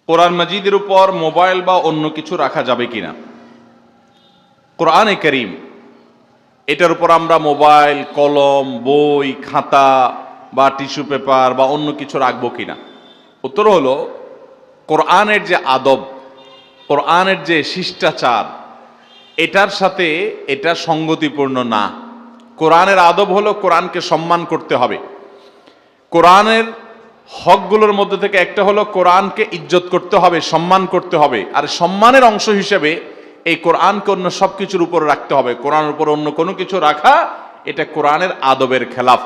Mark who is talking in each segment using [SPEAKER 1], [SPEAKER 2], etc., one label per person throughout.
[SPEAKER 1] কোরআন মাজিদের উপর মোবাইল বা অন্য কিছু রাখা যাবে কিনা? কোরআনে কারীম এটার উপর আমরা মোবাইল, কলম, বই, খাতা বা টিস্যু পেপার বা অন্য কিছু রাখবো কিনা? উত্তর হলো, কোরআনের যে আদব, কোরআনের যে শিষ্টাচার, এটার সাথে এটা সঙ্গতিপূর্ণ না। কোরআনের আদব হলো কোরআনকে সম্মান করতে হবে। কোরআনের হকগুলোর মধ্যে থেকে একটা হলো কোরআনকে ইজ্জত করতে হবে, সম্মান করতে হবে। আর সম্মানের অংশ হিসেবে এই কোরআনকে অন্য সব কিছুর উপর রাখতে হবে। কোরআনের উপর অন্য কোনো কিছু রাখা এটা কোরআনের আদবের খেলাফ।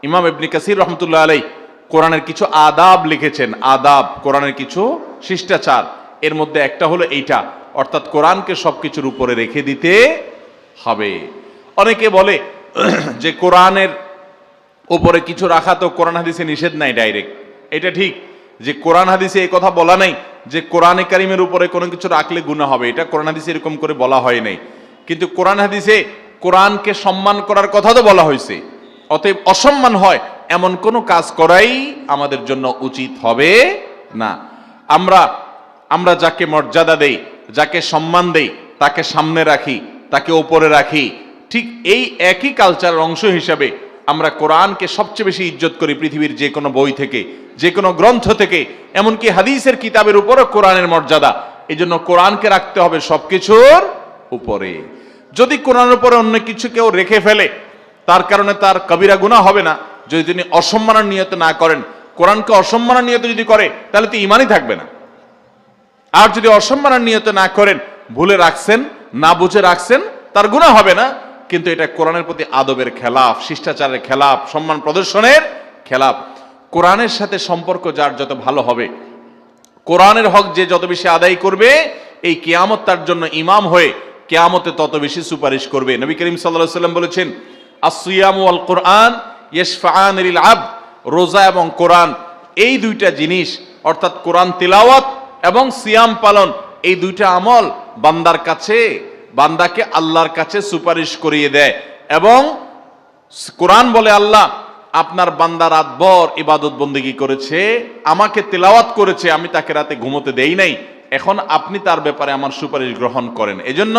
[SPEAKER 1] ইমাম ইবনে কাসির রহমতুল্লাহ আলাইহি কোরআনের কিছু আদাব লিখেছেন, আদাব, কোরআনের কিছু শিষ্টাচার। এর মধ্যে একটা হলো এইটা, অর্থাৎ কোরআনকে সব কিছুর উপরে রেখে দিতে হবে। অনেকে বলে যে কোরআনের উপরে কিছু রাখা তো কোরআন হাদিসে নিষেধ নাই ডাইরেক্ট। এটা ঠিক যে কোরআন হাদিসে এই কথা বলা নাই যে কোরআনে কারিমের উপরে কোনো কিছু রাখলে গুনাহ হবে, এটা কোরআন হাদিসে এরকম করে বলা হয় নাই। কিন্তু কোরআন হাদিসে কোরআনকে সম্মান করার কথা তো বলা হয়েছে। অতএব অসম্মান হয় এমন কোনো কাজ করাই আমাদের জন্য উচিত হবে না। আমরা যাকে মর্যাদা দেই, যাকে সম্মান দেই, তাকে সামনে রাখি, তাকে উপরে রাখি। ঠিক এই একই কালচারের অংশ হিসাবে আমরা কোরআনকে সবচেয়ে বেশি ইজ্জত করি পৃথিবীর যে কোনো বই থেকে, যে কোনো গ্রন্থ থেকে, এমনকি হাদিসের কিতাবের উপরও কোরআনের মর্যাদা। এই জন্য কোরআনকে রাখতে হবে সবকিছুর উপরে। যদি কোরআনের উপরে অন্য কিছু কেউ রেখে ফেলে, তার কারণে তার কবিরা গুনাহ হবে না যদি তিনি অসম্মানের নিয়ত না করেন। কোরআনকে অসম্মানের নিয়ত যদি করে তাহলে তো ঈমানই থাকবে না। আর যদি অসম্মানের নিয়ত না করেন, ভুলে রাখছেন, না বুঝে রাখছেন, তার গুনাহ হবে না। কিন্তু এটা কোরআনের প্রতি আদবের খেলাফ, শিষ্টাচারের খেলাফ, সম্মান প্রদর্শনের খেলাফ। কোরআনের সাথে সম্পর্ক যার যত ভালো হবে, কোরআনের হক যে যত বেশি আদায় করবে, এই কিয়ামত তার জন্য ইমাম হয়ে কিয়ামতে তত বেশি সুপারিশ করবে। নবী করিম সাল্লাল্লাহু আলাইহি ওয়াসাল্লাম বলেছেন, আস-সিয়ামু ওয়াল কুরআন ইয়াশফাআন লিল আবদ। রোজা এবং কোরআন এই দুইটা জিনিস, অর্থাৎ কোরআন তিলাওয়াত এবং সিয়াম পালন, এই দুইটা আমল বান্দার কাছে, বান্দাকে আল্লাহর কাছে সুপারিশ করিয়ে দেয়। এবং কোরআন বলে, আল্লাহ আপনার বান্দা রাতভর ইবাদত বন্দেগী করেছে, আমাকে তিলাওয়াত করেছে, আমি তাকে রাতে ঘুমোতে দেই নাই, এখন আপনি তার ব্যাপারে আমার সুপারিশ গ্রহণ করেন। এজন্য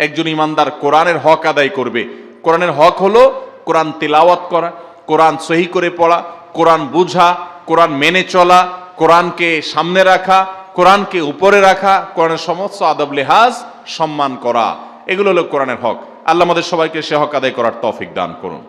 [SPEAKER 1] একজন ইমানদার কোরআনের হক আদায় করবে। কোরআনের হক হলো কোরআন তিলাওয়াত করা, কোরআন সহি করে পড়া, কোরআন বুঝা, কোরআন মেনে চলা, কোরআনকে সামনে রাখা, কোরআনকে উপরে রাখা, কোরআনের সমস্ত আদব লেহাজ সম্মান করা। এগুলো হলো কোরআনের হক। আল্লাহ আমাদের সবাইকে সে হক আদায় করার তৌফিক দান করুন।